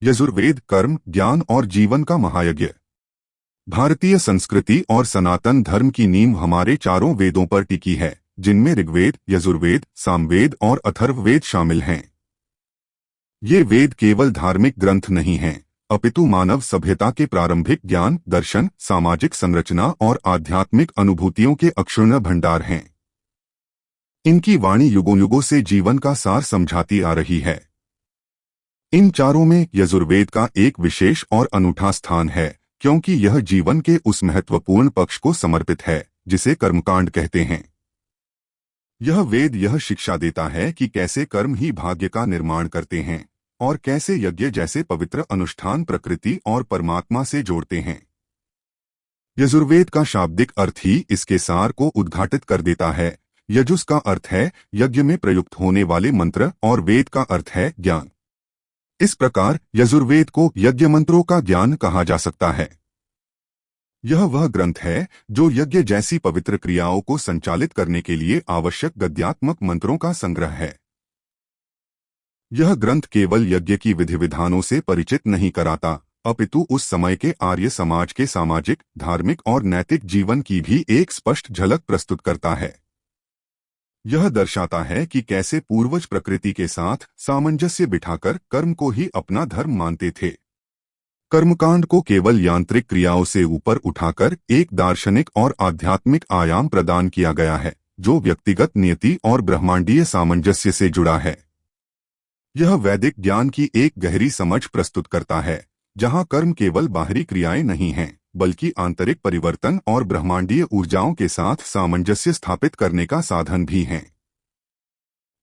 यजुर्वेद कर्म, ज्ञान और जीवन का महायज्ञ। भारतीय संस्कृति और सनातन धर्म की नींव हमारे चारों वेदों पर टिकी है, जिनमें ऋग्वेद, यजुर्वेद, सामवेद और अथर्ववेद शामिल हैं। ये वेद केवल धार्मिक ग्रंथ नहीं हैं, अपितु मानव सभ्यता के प्रारंभिक ज्ञान, दर्शन, सामाजिक संरचना और आध्यात्मिक अनुभूतियों के अक्षुण्ण भंडार हैं। इनकी वाणी युगों युगों से जीवन का सार समझाती आ रही है। इन चारों में यजुर्वेद का एक विशेष और अनूठा स्थान है, क्योंकि यह जीवन के उस महत्वपूर्ण पक्ष को समर्पित है जिसे कर्मकांड कहते हैं। यह वेद यह शिक्षा देता है कि कैसे कर्म ही भाग्य का निर्माण करते हैं और कैसे यज्ञ जैसे पवित्र अनुष्ठान प्रकृति और परमात्मा से जोड़ते हैं। यजुर्वेद का शाब्दिक अर्थ ही इसके सार को उद्घाटित कर देता है। यजुस् का अर्थ है यज्ञ में प्रयुक्त होने वाले मंत्र और वेद का अर्थ है ज्ञान। इस प्रकार यजुर्वेद को यज्ञ मंत्रों का ज्ञान कहा जा सकता है। यह वह ग्रंथ है जो यज्ञ जैसी पवित्र क्रियाओं को संचालित करने के लिए आवश्यक गद्यात्मक मंत्रों का संग्रह है। यह ग्रंथ केवल यज्ञ की विधि विधानों से परिचित नहीं कराता, अपितु उस समय के आर्य समाज के सामाजिक, धार्मिक और नैतिक जीवन की भी एक स्पष्ट झलक प्रस्तुत करता है। यह दर्शाता है कि कैसे पूर्वज प्रकृति के साथ सामंजस्य बिठाकर कर्म को ही अपना धर्म मानते थे। कर्मकांड को केवल यांत्रिक क्रियाओं से ऊपर उठाकर एक दार्शनिक और आध्यात्मिक आयाम प्रदान किया गया है, जो व्यक्तिगत नियति और ब्रह्मांडीय सामंजस्य से जुड़ा है। यह वैदिक ज्ञान की एक गहरी समझ प्रस्तुत करता है, जहां कर्म केवल बाहरी क्रियाएं नहीं हैं, बल्कि आंतरिक परिवर्तन और ब्रह्मांडीय ऊर्जाओं के साथ सामंजस्य स्थापित करने का साधन भी हैं।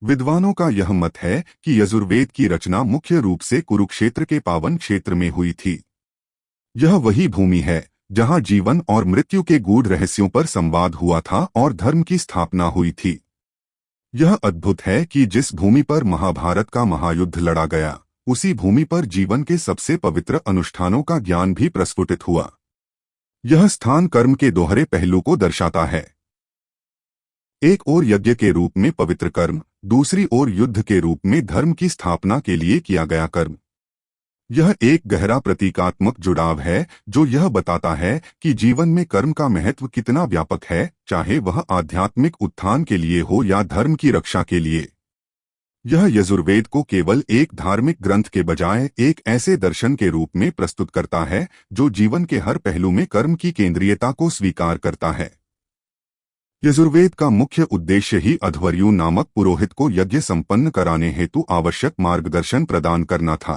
विद्वानों का यह मत है कि यजुर्वेद की रचना मुख्य रूप से कुरुक्षेत्र के पावन क्षेत्र में हुई थी। यह वही भूमि है जहां जीवन और मृत्यु के गूढ़ रहस्यों पर संवाद हुआ था और धर्म की स्थापना हुई थी। यह अद्भुत है कि जिस भूमि पर महाभारत का महायुद्ध लड़ा गया, उसी भूमि पर जीवन के सबसे पवित्र अनुष्ठानों का ज्ञान भी प्रस्फुटित हुआ। यह स्थान कर्म के दोहरे पहलू को दर्शाता है। एक ओर यज्ञ के रूप में पवित्र कर्म, दूसरी ओर युद्ध के रूप में धर्म की स्थापना के लिए किया गया कर्म। यह एक गहरा प्रतीकात्मक जुड़ाव है जो यह बताता है कि जीवन में कर्म का महत्व कितना व्यापक है, चाहे वह आध्यात्मिक उत्थान के लिए हो या धर्म की रक्षा के लिए। यह यजुर्वेद को केवल एक धार्मिक ग्रंथ के बजाय एक ऐसे दर्शन के रूप में प्रस्तुत करता है जो जीवन के हर पहलू में कर्म की केंद्रीयता को स्वीकार करता है। यजुर्वेद का मुख्य उद्देश्य ही अध्वर्यु नामक पुरोहित को यज्ञ संपन्न कराने हेतु आवश्यक मार्गदर्शन प्रदान करना था।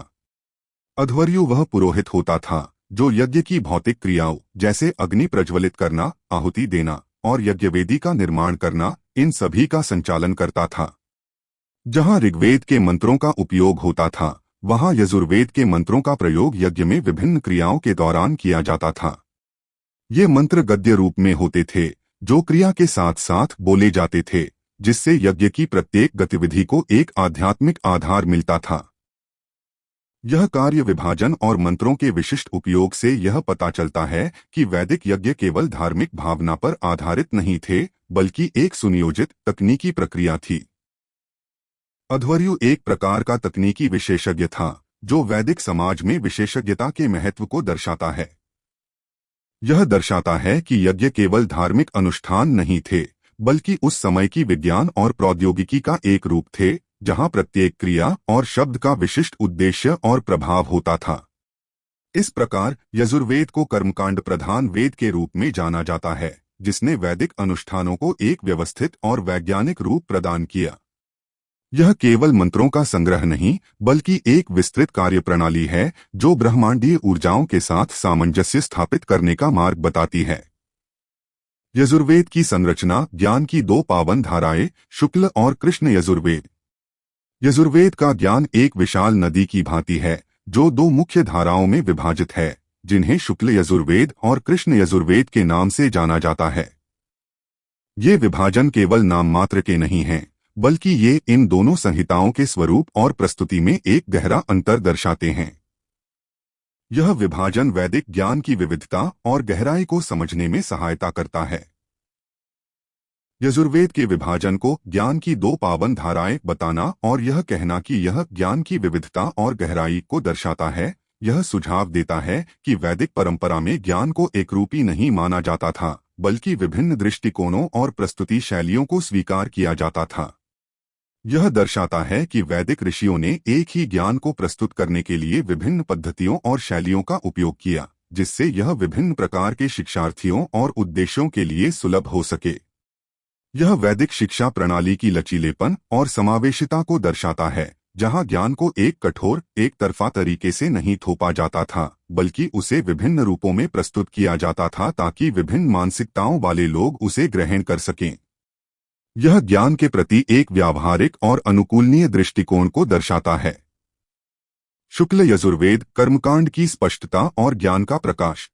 अध्वर्यु वह पुरोहित होता था जो यज्ञ की भौतिक क्रियाओं जैसे अग्नि प्रज्वलित करना, आहुति देना और यज्ञवेदी का निर्माण करना, इन सभी का संचालन करता था। जहां ऋग्वेद के मंत्रों का उपयोग होता था, वहां यजुर्वेद के मंत्रों का प्रयोग यज्ञ में विभिन्न क्रियाओं के दौरान किया जाता था। ये मंत्र गद्य रूप में होते थे, जो क्रिया के साथ साथ बोले जाते थे, जिससे यज्ञ की प्रत्येक गतिविधि को एक आध्यात्मिक आधार मिलता था। यह कार्य विभाजन और मंत्रों के विशिष्ट उपयोग से यह पता चलता है कि वैदिक यज्ञ केवल धार्मिक भावना पर आधारित नहीं थे, बल्कि एक सुनियोजित तकनीकी प्रक्रिया थी। अध्वर्यु एक प्रकार का तकनीकी विशेषज्ञ था, जो वैदिक समाज में विशेषज्ञता के महत्व को दर्शाता है। यह दर्शाता है कि यज्ञ केवल धार्मिक अनुष्ठान नहीं थे, बल्कि उस समय की विज्ञान और प्रौद्योगिकी का एक रूप थे, जहां प्रत्येक क्रिया और शब्द का विशिष्ट उद्देश्य और प्रभाव होता था। इस प्रकार यजुर्वेद को कर्मकांड प्रधान वेद के रूप में जाना जाता है, जिसने वैदिक अनुष्ठानों को एक व्यवस्थित और वैज्ञानिक रूप प्रदान किया। यह केवल मंत्रों का संग्रह नहीं, बल्कि एक विस्तृत कार्यप्रणाली है जो ब्रह्मांडीय ऊर्जाओं के साथ सामंजस्य स्थापित करने का मार्ग बताती है। यजुर्वेद की संरचना ज्ञान की दो पावन धाराएं, शुक्ल और कृष्ण यजुर्वेद। यजुर्वेद का ज्ञान एक विशाल नदी की भांति है, जो दो मुख्य धाराओं में विभाजित है, जिन्हें शुक्ल यजुर्वेद और कृष्ण यजुर्वेद के नाम से जाना जाता है। ये विभाजन केवल नाम मात्र के नहीं हैं, बल्कि ये इन दोनों संहिताओं के स्वरूप और प्रस्तुति में एक गहरा अंतर दर्शाते हैं। यह विभाजन वैदिक ज्ञान की विविधता और गहराई को समझने में सहायता करता है। यजुर्वेद के विभाजन को ज्ञान की दो पावन धाराएं बताना और यह कहना कि यह ज्ञान की विविधता और गहराई को दर्शाता है, यह सुझाव देता है कि वैदिक परंपरा में ज्ञान को एकरूपी नहीं माना जाता था, बल्कि विभिन्न दृष्टिकोणों और प्रस्तुति शैलियों को स्वीकार किया जाता था। यह दर्शाता है कि वैदिक ऋषियों ने एक ही ज्ञान को प्रस्तुत करने के लिए विभिन्न पद्धतियों और शैलियों का उपयोग किया, जिससे यह विभिन्न प्रकार के शिक्षार्थियों और उद्देश्यों के लिए सुलभ हो सके। यह वैदिक शिक्षा प्रणाली की लचीलेपन और समावेशिता को दर्शाता है, जहां ज्ञान को एक कठोर, एक तरफा तरीके से नहीं थोपा जाता था, बल्कि उसे विभिन्न रूपों में प्रस्तुत किया जाता था ताकि विभिन्न मानसिकताओं वाले लोग उसे ग्रहण कर सकें। यह ज्ञान के प्रति एक व्यावहारिक और अनुकूलनीय दृष्टिकोण को दर्शाता है। शुक्ल यजुर्वेद कर्मकांड की स्पष्टता और ज्ञान का प्रकाश।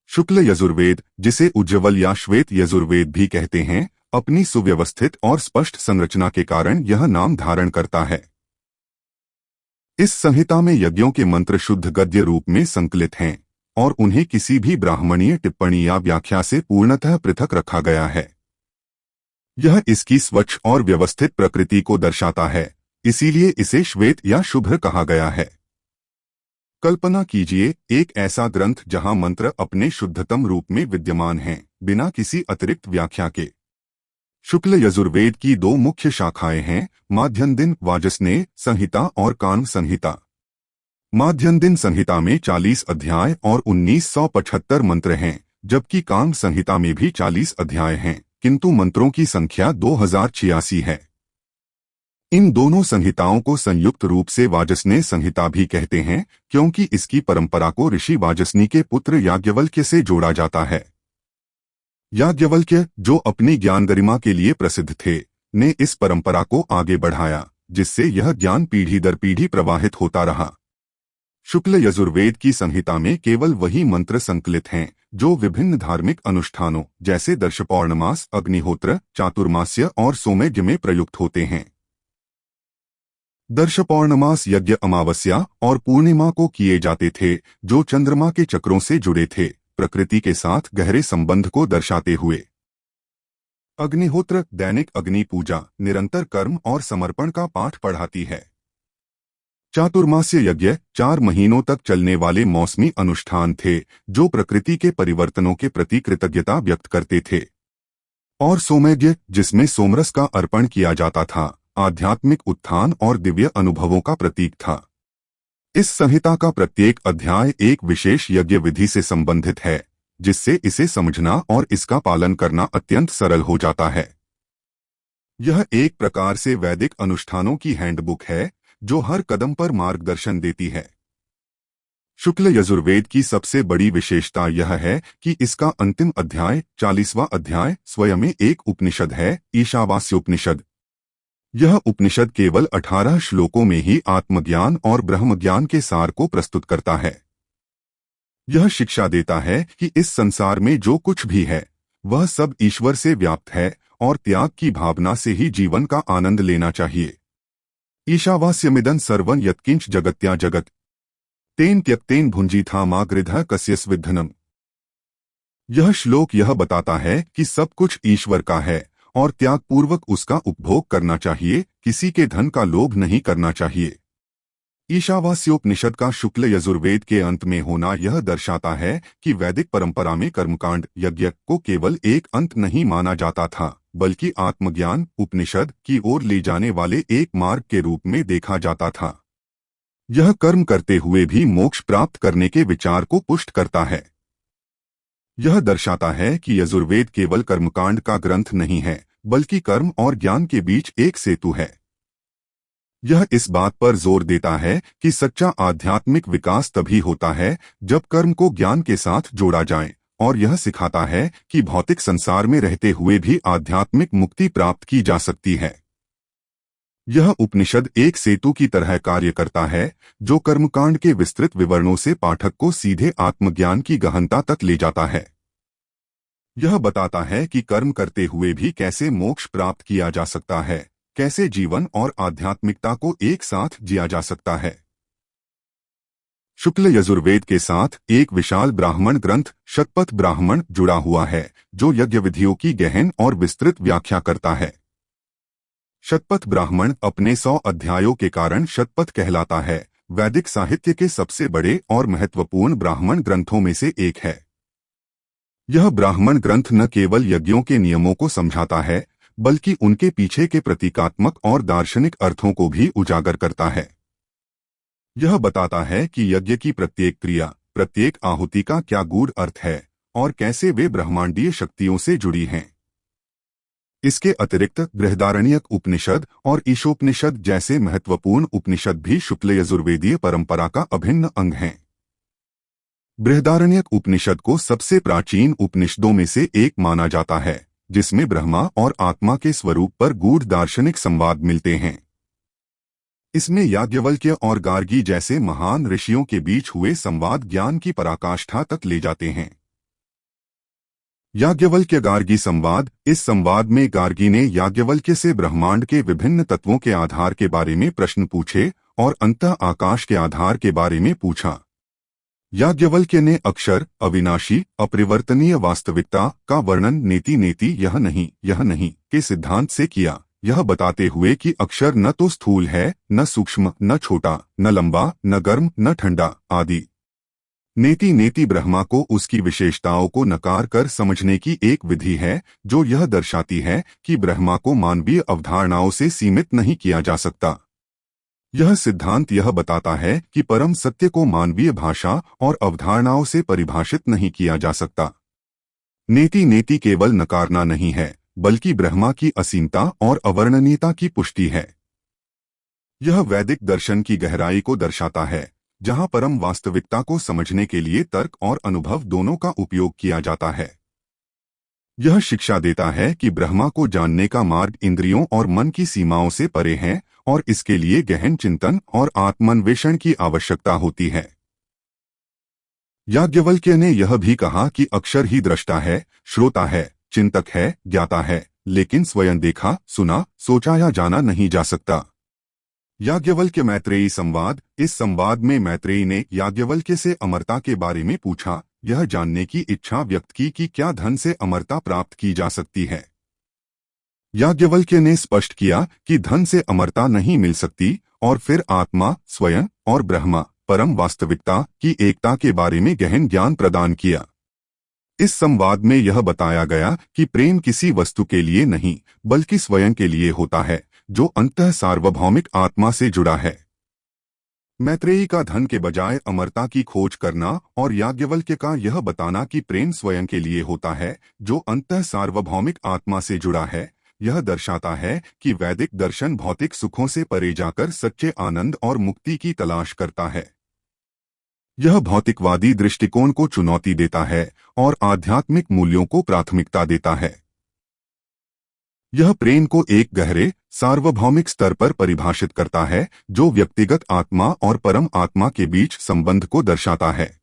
शुक्ल यजुर्वेद, जिसे उज्ज्वल या श्वेत यजुर्वेद भी कहते हैं, अपनी सुव्यवस्थित और स्पष्ट संरचना के कारण यह नाम धारण करता है। इस संहिता में यज्ञों के मंत्र शुद्ध गद्य रूप में संकलित हैं और उन्हें किसी भी ब्राह्मणीय टिप्पणी या व्याख्या से पूर्णतः पृथक रखा गया है। यह इसकी स्वच्छ और व्यवस्थित प्रकृति को दर्शाता है, इसीलिए इसे श्वेत या शुभ्र कहा गया है। कल्पना कीजिए एक ऐसा ग्रंथ जहां मंत्र अपने शुद्धतम रूप में विद्यमान हैं, बिना किसी अतिरिक्त व्याख्या के। शुक्ल यजुर्वेद की दो मुख्य शाखाएं हैं, माध्यन्दिन वाजसनेय संहिता और काम्य संहिता। माध्यन्दिन संहिता में 40 अध्याय और 1975 मंत्र हैं, जबकि काम्य संहिता में भी 40 अध्याय हैं, किंतु मंत्रों की संख्या 2086 है। इन दोनों संहिताओं को संयुक्त रूप से वाजसनेय संहिता भी कहते हैं, क्योंकि इसकी परंपरा को ऋषि वाजसनी के पुत्र याज्ञवल्क्य से जोड़ा जाता है। याज्ञवल्क्य, जो अपनी ज्ञान गरिमा के लिए प्रसिद्ध थे, ने इस परंपरा को आगे बढ़ाया, जिससे यह ज्ञान पीढ़ी दर पीढ़ी प्रवाहित होता रहा। शुक्ल यजुर्वेद की संहिता में केवल वही मंत्र संकलित हैं जो विभिन्न धार्मिक अनुष्ठानों जैसे दर्शपौर्णमास, अग्निहोत्र, चातुर्मास्य और सोमयज्ञ में प्रयुक्त होते हैं। दर्शपौर्णमास यज्ञ अमावस्या और पूर्णिमा को किए जाते थे, जो चंद्रमा के चक्रों से जुड़े थे, प्रकृति के साथ गहरे संबंध को दर्शाते हुए। अग्निहोत्र दैनिक अग्नि पूजा, निरंतर कर्म और समर्पण का पाठ पढ़ाती है। चातुर्मास्य यज्ञ 4 महीनों तक चलने वाले मौसमी अनुष्ठान थे, जो प्रकृति के परिवर्तनों के प्रति कृतज्ञता व्यक्त करते थे। और सोमयज्ञ, जिसमें सोमरस का अर्पण किया जाता था, आध्यात्मिक उत्थान और दिव्य अनुभवों का प्रतीक था। इस संहिता का प्रत्येक अध्याय एक विशेष यज्ञ विधि से संबंधित है, जिससे इसे समझना और इसका पालन करना अत्यंत सरल हो जाता है। यह एक प्रकार से वैदिक अनुष्ठानों की हैंडबुक है, जो हर कदम पर मार्गदर्शन देती है। शुक्ल यजुर्वेद की सबसे बड़ी विशेषता यह है कि इसका अंतिम अध्याय, 40वां अध्याय, स्वयं एक उपनिषद है, ईशावास्योपनिषद। यह उपनिषद केवल 18 श्लोकों में ही आत्मज्ञान और ब्रह्मज्ञान के सार को प्रस्तुत करता है। यह शिक्षा देता है कि इस संसार में जो कुछ भी है, वह सब ईश्वर से व्याप्त है और त्याग की भावना से ही जीवन का आनंद लेना चाहिए। ईशावास्यमिदं सर्वं यत्किंच जगत्या जगत तेन त्यक्तेन भुंजीथा मा गृधः कस्यस्विद्धनम्। यह श्लोक यह बताता है कि सब कुछ ईश्वर का है और त्यागपूर्वक उसका उपभोग करना चाहिए, किसी के धन का लोभ नहीं करना चाहिए। ईशावास्योपनिषद का शुक्ल यजुर्वेद के अंत में होना यह दर्शाता है कि वैदिक परंपरा में कर्मकांड यज्ञ को केवल एक अंत नहीं माना जाता था, बल्कि आत्मज्ञान उपनिषद की ओर ले जाने वाले एक मार्ग के रूप में देखा जाता था। यह कर्म करते हुए भी मोक्ष प्राप्त करने के विचार को पुष्ट करता है। यह दर्शाता है कि यजुर्वेद केवल कर्मकांड का ग्रंथ नहीं है, बल्कि कर्म और ज्ञान के बीच एक सेतु है। यह इस बात पर जोर देता है कि सच्चा आध्यात्मिक विकास तभी होता है जब कर्म को ज्ञान के साथ जोड़ा जाए, और यह सिखाता है कि भौतिक संसार में रहते हुए भी आध्यात्मिक मुक्ति प्राप्त की जा सकती है। यह उपनिषद एक सेतु की तरह कार्य करता है, जो कर्मकांड के विस्तृत विवरणों से पाठक को सीधे आत्मज्ञान की गहनता तक ले जाता है। यह बताता है कि कर्म करते हुए भी कैसे मोक्ष प्राप्त किया जा सकता है, कैसे जीवन और आध्यात्मिकता को एक साथ जिया जा सकता है। शुक्ल यजुर्वेद के साथ एक विशाल ब्राह्मण ग्रंथ शतपथ ब्राह्मण जुड़ा हुआ है, जो यज्ञ विधियों की गहन और विस्तृत व्याख्या करता है। शतपथ ब्राह्मण अपने 100 अध्यायों के कारण शतपथ कहलाता है। वैदिक साहित्य के सबसे बड़े और महत्वपूर्ण ब्राह्मण ग्रंथों में से एक है। यह ब्राह्मण ग्रंथ न केवल यज्ञों के नियमों को समझाता है, बल्कि उनके पीछे के प्रतीकात्मक और दार्शनिक अर्थों को भी उजागर करता है। यह बताता है कि यज्ञ की प्रत्येक क्रिया, प्रत्येक आहुति का क्या गूढ़ अर्थ है और कैसे वे ब्रह्मांडीय शक्तियों से जुड़ी हैं। इसके अतिरिक्त बृहदारण्यक उपनिषद और ईशोपनिषद जैसे महत्वपूर्ण उपनिषद भी शुक्ल यजुर्वेदीय परंपरा का अभिन्न अंग हैं। बृहदारण्यक उपनिषद को सबसे प्राचीन उपनिषदों में से एक माना जाता है, जिसमें ब्रह्मा और आत्मा के स्वरूप पर गूढ़ दार्शनिक संवाद मिलते हैं। इसमें याज्ञवल्क्य और गार्गी जैसे महान ऋषियों के बीच हुए संवाद ज्ञान की पराकाष्ठा तक ले जाते हैं। याज्ञवल्क्य गार्गी संवाद। इस संवाद में गार्गी ने याज्ञवल्क्य से ब्रह्मांड के विभिन्न तत्वों के आधार के बारे में प्रश्न पूछे और अंतः आकाश के आधार के बारे में पूछा। याज्ञवल्क्य ने अक्षर, अविनाशी, अपरिवर्तनीय वास्तविकता का वर्णन नेति नेति यह नहीं के सिद्धांत से किया, यह बताते हुए कि अक्षर न तो स्थूल है, न सूक्ष्म, न छोटा, न लंबा, न गर्म, न ठंडा आदि। नेति नेति ब्रह्मा को उसकी विशेषताओं को नकार कर समझने की एक विधि है, जो यह दर्शाती है कि ब्रह्मा को मानवीय अवधारणाओं से सीमित नहीं किया जा सकता। यह सिद्धांत यह बताता है कि परम सत्य को मानवीय भाषा और अवधारणाओं से परिभाषित नहीं किया जा सकता। नेति नेति केवल नकारना नहीं है, बल्कि ब्रह्मा की असीमता और अवर्णनीयता की पुष्टि है। यह वैदिक दर्शन की गहराई को दर्शाता है, जहां परम वास्तविकता को समझने के लिए तर्क और अनुभव दोनों का उपयोग किया जाता है। यह शिक्षा देता है कि ब्रह्मा को जानने का मार्ग इंद्रियों और मन की सीमाओं से परे है और इसके लिए गहन चिंतन और आत्मान्वेषण की आवश्यकता होती है। याज्ञवल्क्य ने यह भी कहा कि अक्षर ही दृष्टा है, श्रोता है, चिंतक है, ज्ञाता है, लेकिन स्वयं देखा, सुना, सोचा या जाना नहीं जा सकता। याज्ञवल्क्य मैत्रेयी संवाद। इस संवाद में मैत्रेयी ने याज्ञवल्क्य से अमरता के बारे में पूछा, यह जानने की इच्छा व्यक्त की कि क्या धन से अमरता प्राप्त की जा सकती है। याज्ञवल्क्य ने स्पष्ट किया कि धन से अमरता नहीं मिल सकती और फिर आत्मा, स्वयं और ब्रह्मा, परम वास्तविकता की एकता के बारे में गहन ज्ञान प्रदान किया। इस संवाद में यह बताया गया कि प्रेम किसी वस्तु के लिए नहीं, बल्कि स्वयं के लिए होता है, जो अंतः सार्वभौमिक आत्मा से जुड़ा है। मैत्रेयी का धन के बजाय अमरता की खोज करना और याज्ञवल्क्य का यह बताना कि प्रेम स्वयं के लिए होता है, जो अंतः सार्वभौमिक आत्मा से जुड़ा है, यह दर्शाता है कि वैदिक दर्शन भौतिक सुखों से परे जाकर सच्चे आनंद और मुक्ति की तलाश करता है। यह भौतिकवादी दृष्टिकोण को चुनौती देता है और आध्यात्मिक मूल्यों को प्राथमिकता देता है। यह प्रेम को एक गहरे, सार्वभौमिक स्तर पर परिभाषित करता है, जो व्यक्तिगत आत्मा और परम आत्मा के बीच संबंध को दर्शाता है।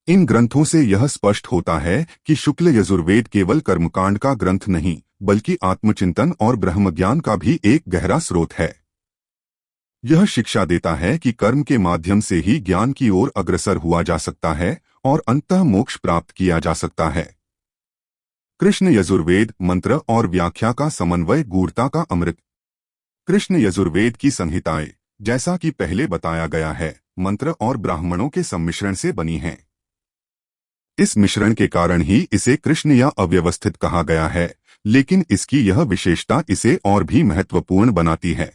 इन ग्रंथों से यह स्पष्ट होता है कि शुक्ल यजुर्वेद केवल कर्मकांड का ग्रंथ नहीं, बल्कि आत्मचिंतन और ब्रह्मज्ञान का भी एक गहरा स्रोत है। यह शिक्षा देता है कि कर्म के माध्यम से ही ज्ञान की ओर अग्रसर हुआ जा सकता है और अंततः मोक्ष प्राप्त किया जा सकता है। कृष्ण यजुर्वेद मंत्र और व्याख्या का समन्वय गूढ़ता का अमृत। कृष्ण यजुर्वेद की संहिताएं, जैसा कि पहले बताया गया है, मंत्र और ब्राह्मणों के सम्मिश्रण से बनी हैं। इस मिश्रण के कारण ही इसे कृष्ण या अव्यवस्थित कहा गया है, लेकिन इसकी यह विशेषता इसे और भी महत्वपूर्ण बनाती है।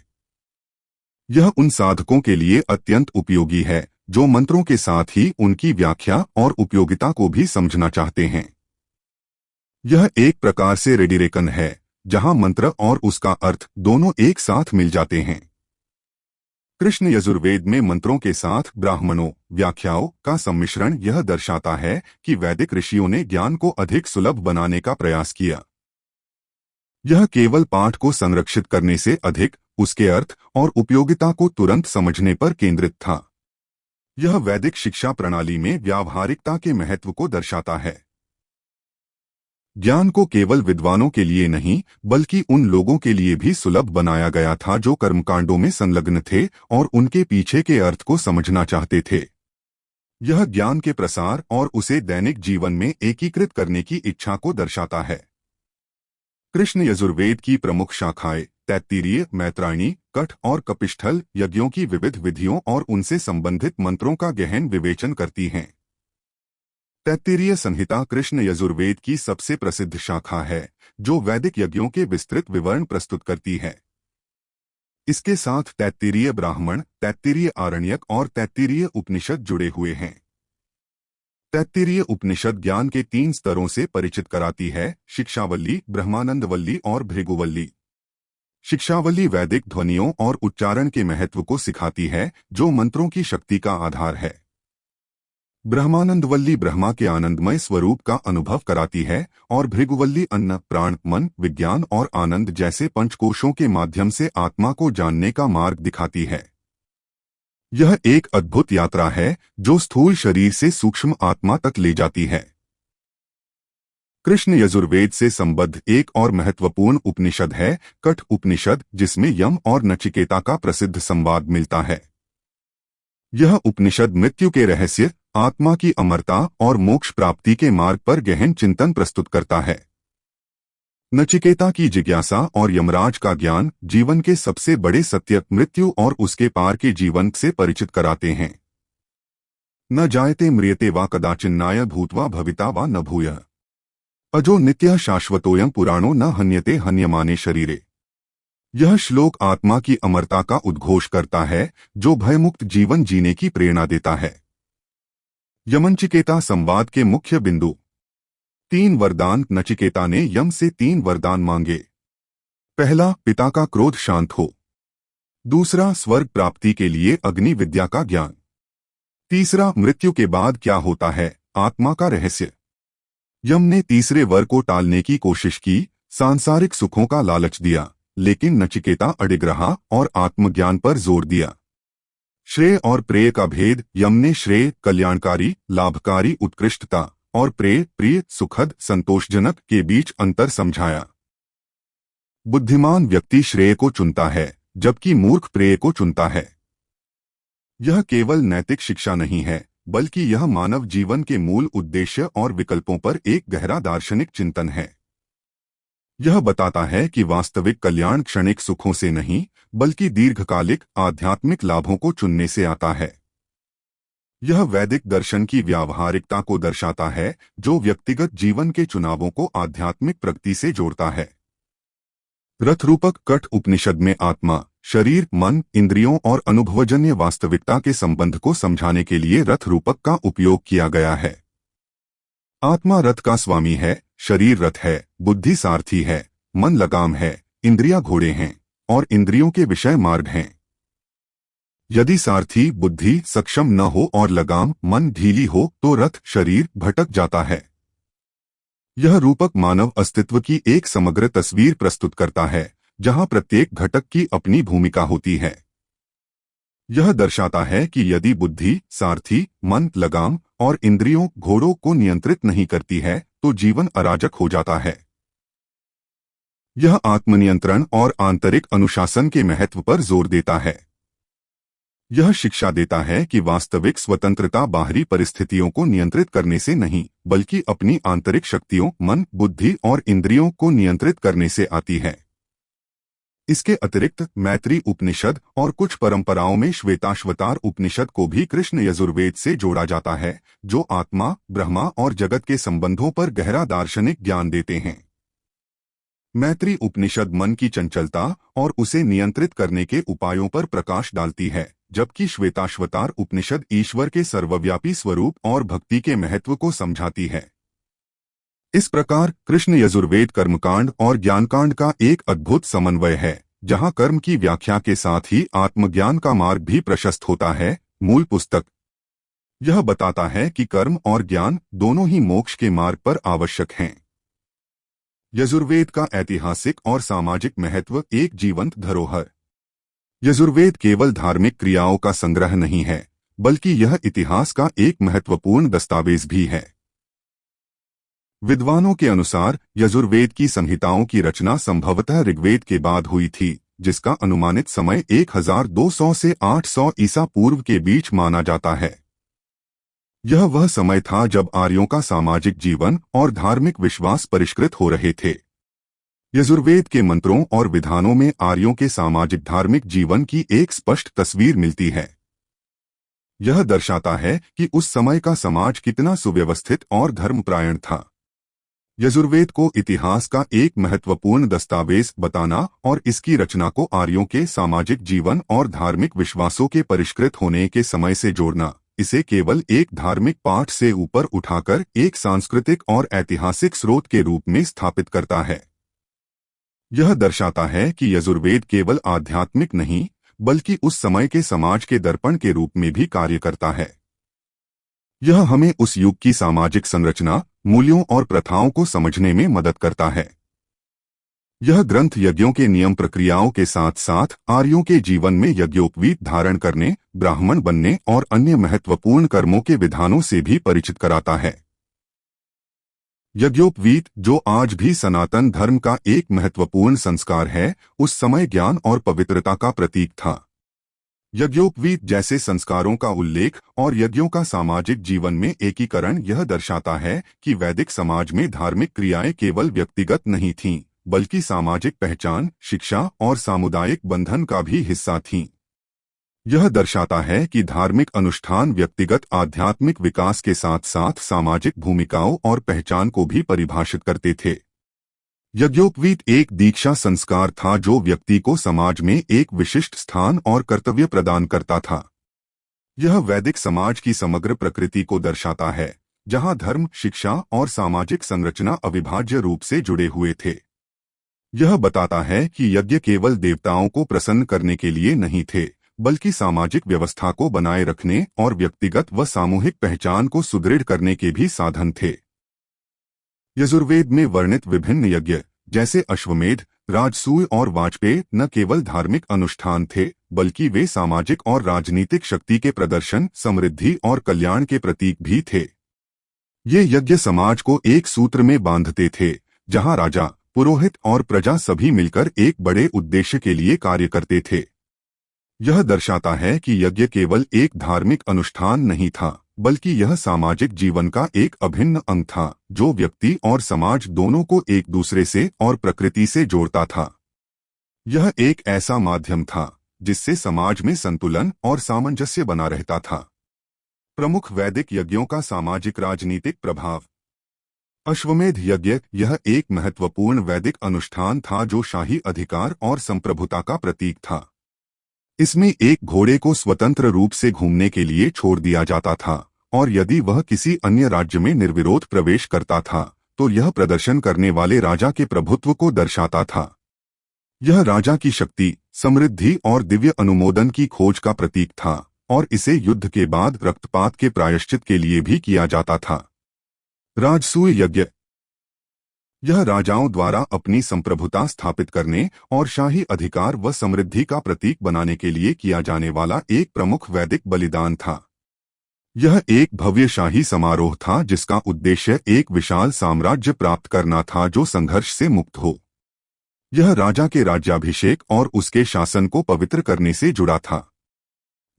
यह उन साधकों के लिए अत्यंत उपयोगी है जो मंत्रों के साथ ही उनकी व्याख्या और उपयोगिता को भी समझना चाहते हैं। यह एक प्रकार से रेडिरेकन है, जहां मंत्र और उसका अर्थ दोनों एक साथ मिल जाते हैं। कृष्ण यजुर्वेद में मंत्रों के साथ ब्राह्मणों व्याख्याओं का सम्मिश्रण यह दर्शाता है कि वैदिक ऋषियों ने ज्ञान को अधिक सुलभ बनाने का प्रयास किया। यह केवल पाठ को संरक्षित करने से अधिक उसके अर्थ और उपयोगिता को तुरंत समझने पर केंद्रित था। यह वैदिक शिक्षा प्रणाली में व्यावहारिकता के महत्व को दर्शाता है। ज्ञान को केवल विद्वानों के लिए नहीं, बल्कि उन लोगों के लिए भी सुलभ बनाया गया था जो कर्मकांडों में संलग्न थे और उनके पीछे के अर्थ को समझना चाहते थे। यह ज्ञान के प्रसार और उसे दैनिक जीवन में एकीकृत करने की इच्छा को दर्शाता है। कृष्ण यजुर्वेद की प्रमुख शाखाएं तैत्तिरीय, मैत्रायणी, कठ और कपिष्ठल यज्ञों की विविध विधियों और उनसे संबंधित मंत्रों का गहन विवेचन करती हैं। तैत्तिरीय संहिता कृष्ण यजुर्वेद की सबसे प्रसिद्ध शाखा है, जो वैदिक यज्ञों के विस्तृत विवरण प्रस्तुत करती है। इसके साथ तैत्तिरीय ब्राह्मण, तैत्तिरीय आरण्यक और तैत्तिरीय उपनिषद जुड़े हुए हैं। तैत्तिरीय उपनिषद ज्ञान के 3 स्तरों से परिचित कराती है: शिक्षावल्ली, ब्रह्मानंदवल्ली और भृगुवल्ली। शिक्षावल्ली वैदिक ध्वनियों और उच्चारण के महत्व को सिखाती है, जो मंत्रों की शक्ति का आधार है। ब्रह्मानंदवल्ली ब्रह्मा के आनंदमय स्वरूप का अनुभव कराती है और भृगुवल्ली अन्न, प्राण, मन, विज्ञान और आनंद जैसे पंचकोशों के माध्यम से आत्मा को जानने का मार्ग दिखाती है। यह एक अद्भुत यात्रा है जो स्थूल शरीर से सूक्ष्म आत्मा तक ले जाती है। कृष्ण यजुर्वेद से संबद्ध एक और महत्वपूर्ण उपनिषद है कठ उपनिषद, जिसमें यम और नचिकेता का प्रसिद्ध संवाद मिलता है। यह उपनिषद मृत्यु के रहस्य, आत्मा की अमरता और मोक्ष प्राप्ति के मार्ग पर गहन चिंतन प्रस्तुत करता है। नचिकेता की जिज्ञासा और यमराज का ज्ञान जीवन के सबसे बड़े सत्य, मृत्यु और उसके पार के जीवन से परिचित कराते हैं। न जायते म्रियते वा कदाचिन्नाय भूत्वा भविता वा न भूयः अजो नित्यः शाश्वतोऽयं पुराणो न हन्यते हन्यमाने शरीरे। यह श्लोक आत्मा की अमरता का उद्घोष करता है, जो भयमुक्त जीवन जीने की प्रेरणा देता है। यमनचिकेता संवाद के मुख्य बिंदु। 3 वरदान। नचिकेता ने यम से 3 वरदान मांगे। पहला, पिता का क्रोध शांत हो। दूसरा, स्वर्ग प्राप्ति के लिए अग्नि विद्या का ज्ञान। तीसरा, मृत्यु के बाद क्या होता है, आत्मा का रहस्य। यम ने तीसरे वर को टालने की कोशिश की, सांसारिक सुखों का लालच दिया, लेकिन नचिकेता अडिग रहा और आत्मज्ञान पर जोर दिया। श्रेय और प्रेय का भेद। यम ने श्रेय, कल्याणकारी, लाभकारी, उत्कृष्टता और प्रेय, प्रिय, सुखद, संतोषजनक के बीच अंतर समझाया। बुद्धिमान व्यक्ति श्रेय को चुनता है, जबकि मूर्ख प्रेय को चुनता है। यह केवल नैतिक शिक्षा नहीं है, बल्कि यह मानव जीवन के मूल उद्देश्य और विकल्पों पर एक गहरा दार्शनिक चिंतन है। यह बताता है कि वास्तविक कल्याण क्षणिक सुखों से नहीं, बल्कि दीर्घकालिक आध्यात्मिक लाभों को चुनने से आता है। यह वैदिक दर्शन की व्यावहारिकता को दर्शाता है, जो व्यक्तिगत जीवन के चुनावों को आध्यात्मिक प्रगति से जोड़ता है। रथरूपक कठ उपनिषद में आत्मा, शरीर, मन, इंद्रियों और अनुभवजन्य वास्तविकता के संबंध को समझाने के लिए रथ रूपक का उपयोग किया गया है। आत्मा रथ का स्वामी है, शरीर रथ है, बुद्धि सारथी है, मन लगाम है, इंद्रियां घोड़े हैं और इंद्रियों के विषय मार्ग हैं। यदि सारथी बुद्धि सक्षम न हो और लगाम मन ढीली हो तो रथ शरीर भटक जाता है। यह रूपक मानव अस्तित्व की एक समग्र तस्वीर प्रस्तुत करता है, जहां प्रत्येक घटक की अपनी भूमिका होती है। यह दर्शाता है कि यदि बुद्धि, सारथी, मन, लगाम और इंद्रियों घोड़ों को नियंत्रित नहीं करती है, तो जीवन अराजक हो जाता है। यह आत्मनियंत्रण और आंतरिक अनुशासन के महत्व पर जोर देता है। यह शिक्षा देता है कि वास्तविक स्वतंत्रता बाहरी परिस्थितियों को नियंत्रित करने से नहीं, बल्कि अपनी आंतरिक शक्तियों, मन, बुद्धि और इंद्रियों को नियंत्रित करने से आती है। इसके अतिरिक्त मैत्री उपनिषद और कुछ परंपराओं में श्वेताश्वतार उपनिषद को भी कृष्ण यजुर्वेद से जोड़ा जाता है, जो आत्मा, ब्रह्मा और जगत के संबंधों पर गहरा दार्शनिक ज्ञान देते हैं। मैत्री उपनिषद मन की चंचलता और उसे नियंत्रित करने के उपायों पर प्रकाश डालती है, जबकि श्वेताश्वतार उपनिषद ईश्वर के सर्वव्यापी स्वरूप और भक्ति के महत्व को समझाती है। इस प्रकार कृष्ण यजुर्वेद कर्मकांड और ज्ञानकांड का एक अद्भुत समन्वय है, जहां कर्म की व्याख्या के साथ ही आत्मज्ञान का मार्ग भी प्रशस्त होता है। मूल पुस्तक। यह बताता है कि कर्म और ज्ञान दोनों ही मोक्ष के मार्ग पर आवश्यक हैं। यजुर्वेद का ऐतिहासिक और सामाजिक महत्व। एक जीवंत धरोहर। यजुर्वेद केवल धार्मिक क्रियाओं का संग्रह नहीं है, बल्कि यह इतिहास का एक महत्वपूर्ण दस्तावेज भी है। विद्वानों के अनुसार यजुर्वेद की संहिताओं की रचना संभवतः ऋग्वेद के बाद हुई थी, जिसका अनुमानित समय 1200 से 800 ईसा पूर्व के बीच माना जाता है। यह वह समय था जब आर्यों का सामाजिक जीवन और धार्मिक विश्वास परिष्कृत हो रहे थे। यजुर्वेद के मंत्रों और विधानों में आर्यों के सामाजिक धार्मिक जीवन की एक स्पष्ट तस्वीर मिलती है। यह दर्शाता है कि उस समय का समाज कितना सुव्यवस्थित और धर्मपरायण था। यजुर्वेद को इतिहास का एक महत्वपूर्ण दस्तावेज बताना और इसकी रचना को आर्यों के सामाजिक जीवन और धार्मिक विश्वासों के परिष्कृत होने के समय से जोड़ना, इसे केवल एक धार्मिक पाठ से ऊपर उठाकर एक सांस्कृतिक और ऐतिहासिक स्रोत के रूप में स्थापित करता है। यह दर्शाता है कि यजुर्वेद केवल आध्यात्मिक नहीं, बल्कि उस समय के समाज के दर्पण के रूप में भी कार्य करता है। यह हमें उस युग की सामाजिक संरचना, मूल्यों और प्रथाओं को समझने में मदद करता है। यह ग्रंथ यज्ञों के नियम प्रक्रियाओं के साथ साथ आर्यों के जीवन में यज्ञोपवीत धारण करने, ब्राह्मण बनने और अन्य महत्वपूर्ण कर्मों के विधानों से भी परिचित कराता है। यज्ञोपवीत, जो आज भी सनातन धर्म का एक महत्वपूर्ण संस्कार है, उस समय ज्ञान और पवित्रता का प्रतीक था। यज्ञोपवीत जैसे संस्कारों का उल्लेख और यज्ञों का सामाजिक जीवन में एकीकरण यह दर्शाता है कि वैदिक समाज में धार्मिक क्रियाएं केवल व्यक्तिगत नहीं थीं, बल्कि सामाजिक पहचान, शिक्षा और सामुदायिक बंधन का भी हिस्सा थीं। यह दर्शाता है कि धार्मिक अनुष्ठान व्यक्तिगत आध्यात्मिक विकास के साथ साथ सामाजिक भूमिकाओं और पहचान को भी परिभाषित करते थे। यज्ञोपवीत एक दीक्षा संस्कार था जो व्यक्ति को समाज में एक विशिष्ट स्थान और कर्तव्य प्रदान करता था। यह वैदिक समाज की समग्र प्रकृति को दर्शाता है, जहां धर्म, शिक्षा और सामाजिक संरचना अविभाज्य रूप से जुड़े हुए थे। यह बताता है कि यज्ञ केवल देवताओं को प्रसन्न करने के लिए नहीं थे, बल्कि सामाजिक व्यवस्था को बनाए रखने और व्यक्तिगत व सामूहिक पहचान को सुदृढ़ करने के भी साधन थे। यजुर्वेद में वर्णित विभिन्न यज्ञ जैसे अश्वमेध, राजसूय और वाजपेय न केवल धार्मिक अनुष्ठान थे, बल्कि वे सामाजिक और राजनीतिक शक्ति के प्रदर्शन, समृद्धि और कल्याण के प्रतीक भी थे। ये यज्ञ समाज को एक सूत्र में बांधते थे, जहां राजा, पुरोहित और प्रजा सभी मिलकर एक बड़े उद्देश्य के लिए कार्य करते थे। यह दर्शाता है कि यज्ञ केवल एक धार्मिक अनुष्ठान नहीं था, बल्कि यह सामाजिक जीवन का एक अभिन्न अंग था, जो व्यक्ति और समाज दोनों को एक दूसरे से और प्रकृति से जोड़ता था। यह एक ऐसा माध्यम था जिससे समाज में संतुलन और सामंजस्य बना रहता था। प्रमुख वैदिक यज्ञों का सामाजिक राजनीतिक प्रभाव। अश्वमेध यज्ञ यह एक महत्वपूर्ण वैदिक अनुष्ठान था जो शाही अधिकार और संप्रभुता का प्रतीक था। इसमें एक घोड़े को स्वतंत्र रूप से घूमने के लिए छोड़ दिया जाता था, और यदि वह किसी अन्य राज्य में निर्विरोध प्रवेश करता था, तो यह प्रदर्शन करने वाले राजा के प्रभुत्व को दर्शाता था। यह राजा की शक्ति, समृद्धि और दिव्य अनुमोदन की खोज का प्रतीक था, और इसे युद्ध के बाद रक्तपात के प्रायश्चित के लिए भी किया जाता था। राजसूय यज्ञ यह राजाओं द्वारा अपनी संप्रभुता स्थापित करने और शाही अधिकार व समृद्धि का प्रतीक बनाने के लिए किया जाने वाला एक प्रमुख वैदिक बलिदान था। यह एक भव्य शाही समारोह था जिसका उद्देश्य एक विशाल साम्राज्य प्राप्त करना था जो संघर्ष से मुक्त हो। यह राजा के राज्याभिषेक और उसके शासन को पवित्र करने से जुड़ा था।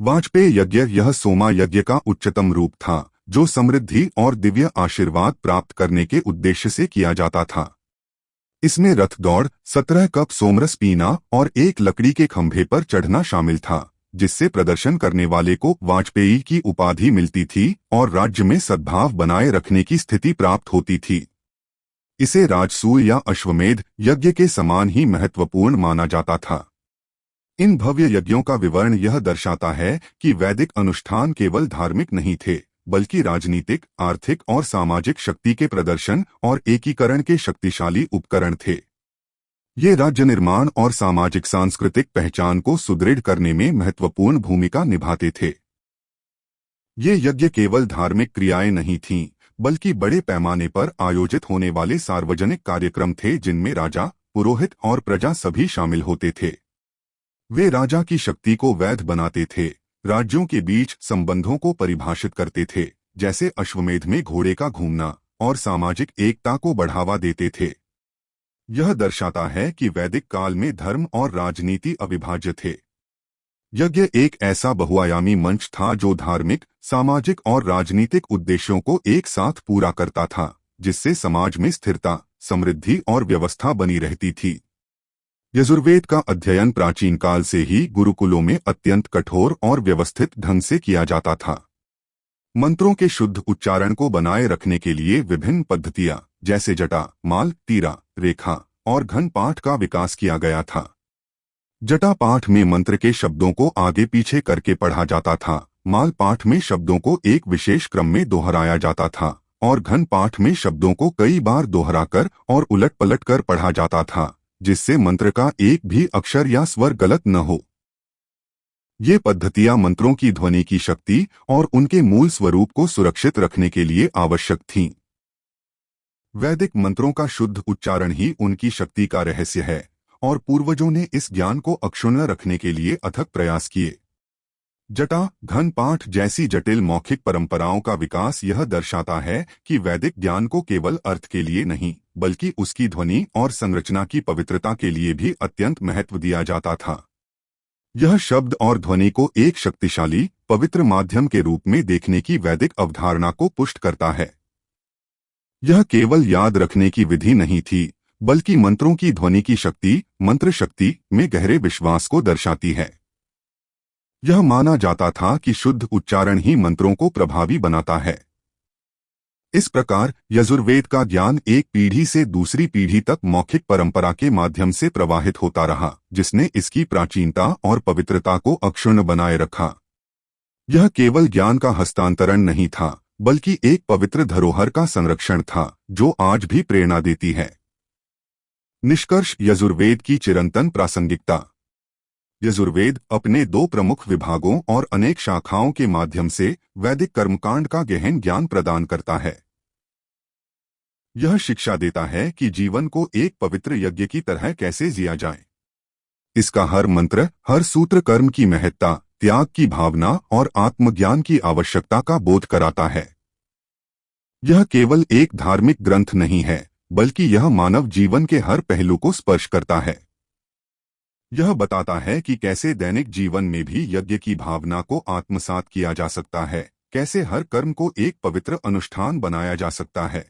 वाजपेय यज्ञ यह सोमा यज्ञ का उच्चतम रूप था, जो समृद्धि और दिव्य आशीर्वाद प्राप्त करने के उद्देश्य से किया जाता था। इसमें रथ दौड़, 17 कप सोमरस पीना और एक लकड़ी के खंभे पर चढ़ना शामिल था, जिससे प्रदर्शन करने वाले को वाजपेयी की उपाधि मिलती थी और राज्य में सद्भाव बनाए रखने की स्थिति प्राप्त होती थी। इसे राजसूय या अश्वमेध यज्ञ के समान ही महत्वपूर्ण माना जाता था। इन भव्य यज्ञों का विवरण यह दर्शाता है कि वैदिक अनुष्ठान केवल धार्मिक नहीं थे, बल्कि राजनीतिक, आर्थिक और सामाजिक शक्ति के प्रदर्शन और एकीकरण के शक्तिशाली उपकरण थे। ये राज्य निर्माण और सामाजिक सांस्कृतिक पहचान को सुदृढ़ करने में महत्वपूर्ण भूमिका निभाते थे। ये यज्ञ केवल धार्मिक क्रियाएं नहीं थीं, बल्कि बड़े पैमाने पर आयोजित होने वाले सार्वजनिक कार्यक्रम थे जिनमें राजा, पुरोहित और प्रजा सभी शामिल होते थे। वे राजा की शक्ति को वैध बनाते थे, राज्यों के बीच संबंधों को परिभाषित करते थे, जैसे अश्वमेध में घोड़े का घूमना, और सामाजिक एकता को बढ़ावा देते थे। यह दर्शाता है कि वैदिक काल में धर्म और राजनीति अविभाज्य थे। यज्ञ एक ऐसा बहुआयामी मंच था जो धार्मिक, सामाजिक और राजनीतिक उद्देश्यों को एक साथ पूरा करता था, जिससे समाज में स्थिरता, समृद्धि और व्यवस्था बनी रहती थी। यजुर्वेद का अध्ययन प्राचीन काल से ही गुरुकुलों में अत्यंत कठोर और व्यवस्थित ढंग से किया जाता था। मंत्रों के शुद्ध उच्चारण को बनाए रखने के लिए विभिन्न पद्धतियां जैसे जटा, माल, तीरा, रेखा और घन पाठ का विकास किया गया था। जटा पाठ में मंत्र के शब्दों को आगे पीछे करके पढ़ा जाता था, माल पाठ में शब्दों को एक विशेष क्रम में दोहराया जाता था और घन पाठ में शब्दों को कई बार दोहराकर और उलट पलट कर पढ़ा जाता था, जिससे मंत्र का एक भी अक्षर या स्वर गलत न हो। ये पद्धतियां मंत्रों की ध्वनि की शक्ति और उनके मूल स्वरूप को सुरक्षित रखने के लिए आवश्यक थीं। वैदिक मंत्रों का शुद्ध उच्चारण ही उनकी शक्ति का रहस्य है और पूर्वजों ने इस ज्ञान को अक्षुण्ण रखने के लिए अथक प्रयास किए। जटा, घन पाठ जैसी जटिल मौखिक परंपराओं का विकास यह दर्शाता है कि वैदिक ज्ञान को केवल अर्थ के लिए नहीं, बल्कि उसकी ध्वनि और संरचना की पवित्रता के लिए भी अत्यंत महत्व दिया जाता था। यह शब्द और ध्वनि को एक शक्तिशाली, पवित्र माध्यम के रूप में देखने की वैदिक अवधारणा को पुष्ट करता है। यह केवल याद रखने की विधि नहीं थी, बल्कि मंत्रों की ध्वनि की शक्ति, मंत्र शक्ति में गहरे विश्वास को दर्शाती है। यह माना जाता था कि शुद्ध उच्चारण ही मंत्रों को प्रभावी बनाता है। इस प्रकार यजुर्वेद का ज्ञान एक पीढ़ी से दूसरी पीढ़ी तक मौखिक परंपरा के माध्यम से प्रवाहित होता रहा, जिसने इसकी प्राचीनता और पवित्रता को अक्षुण्ण बनाए रखा। यह केवल ज्ञान का हस्तांतरण नहीं था, बल्कि एक पवित्र धरोहर का संरक्षण था, जो आज भी प्रेरणा देती है। निष्कर्ष: यजुर्वेद की चिरंतन प्रासंगिकता। यजुर्वेद अपने दो प्रमुख विभागों और अनेक शाखाओं के माध्यम से वैदिक कर्मकांड का गहन ज्ञान प्रदान करता है। यह शिक्षा देता है कि जीवन को एक पवित्र यज्ञ की तरह कैसे जिया जाए। इसका हर मंत्र, हर सूत्र कर्म की महत्ता, त्याग की भावना और आत्मज्ञान की आवश्यकता का बोध कराता है। यह केवल एक धार्मिक ग्रंथ नहीं है, बल्कि यह मानव जीवन के हर पहलू को स्पर्श करता है। यह बताता है कि कैसे दैनिक जीवन में भी यज्ञ की भावना को आत्मसात किया जा सकता है, कैसे हर कर्म को एक पवित्र अनुष्ठान बनाया जा सकता है।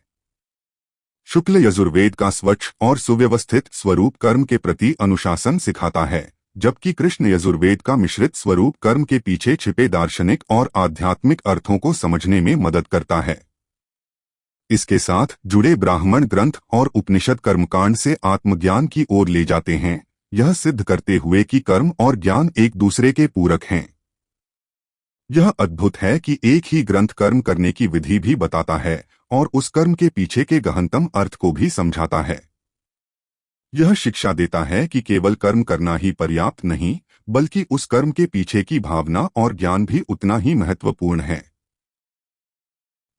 शुक्ल यजुर्वेद का स्वच्छ और सुव्यवस्थित स्वरूप कर्म के प्रति अनुशासन सिखाता है, जबकि कृष्ण यजुर्वेद का मिश्रित स्वरूप कर्म के पीछे छिपे दार्शनिक और आध्यात्मिक अर्थों को समझने में मदद करता है। इसके साथ जुड़े ब्राह्मण ग्रंथ और उपनिषद कर्मकांड से आत्मज्ञान की ओर ले जाते हैं, यह सिद्ध करते हुए कि कर्म और ज्ञान एक दूसरे के पूरक हैं। यह अद्भुत है कि एक ही ग्रंथ कर्म करने की विधि भी बताता है और उस कर्म के पीछे के गहनतम अर्थ को भी समझाता है। यह शिक्षा देता है कि केवल कर्म करना ही पर्याप्त नहीं, बल्कि उस कर्म के पीछे की भावना और ज्ञान भी उतना ही महत्वपूर्ण है।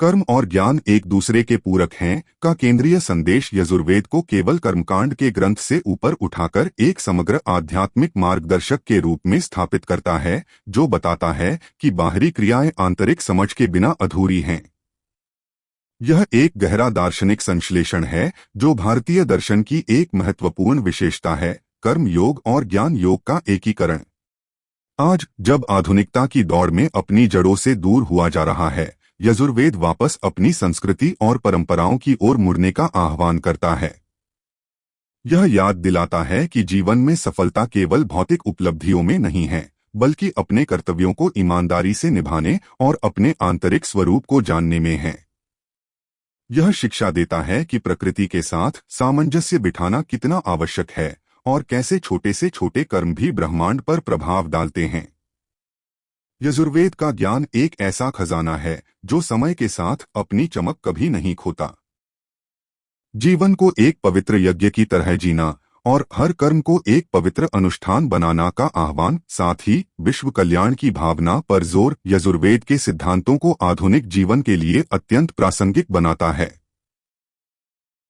कर्म और ज्ञान एक दूसरे के पूरक हैं का केंद्रीय संदेश यजुर्वेद को केवल कर्मकांड के ग्रंथ से ऊपर उठाकर एक समग्र आध्यात्मिक मार्गदर्शक के रूप में स्थापित करता है, जो बताता है कि बाहरी क्रियाएं आंतरिक समझ के बिना अधूरी हैं। यह एक गहरा दार्शनिक संश्लेषण है, जो भारतीय दर्शन की एक महत्वपूर्ण विशेषता है, कर्म योग और ज्ञान योग का एकीकरण। आज जब आधुनिकता की दौड़ में अपनी जड़ों से दूर हुआ जा रहा है, यजुर्वेद वापस अपनी संस्कृति और परंपराओं की ओर मुड़ने का आह्वान करता है। यह याद दिलाता है कि जीवन में सफलता केवल भौतिक उपलब्धियों में नहीं है, बल्कि अपने कर्तव्यों को ईमानदारी से निभाने और अपने आंतरिक स्वरूप को जानने में है। यह शिक्षा देता है कि प्रकृति के साथ सामंजस्य बिठाना कितना आवश्यक है और कैसे छोटे से छोटे कर्म भी ब्रह्मांड पर प्रभाव डालते हैं। यजुर्वेद का ज्ञान एक ऐसा खजाना है जो समय के साथ अपनी चमक कभी नहीं खोता। जीवन को एक पवित्र यज्ञ की तरह जीना और हर कर्म को एक पवित्र अनुष्ठान बनाना का आह्वान, साथ ही विश्व कल्याण की भावना पर जोर यजुर्वेद के सिद्धांतों को आधुनिक जीवन के लिए अत्यंत प्रासंगिक बनाता है।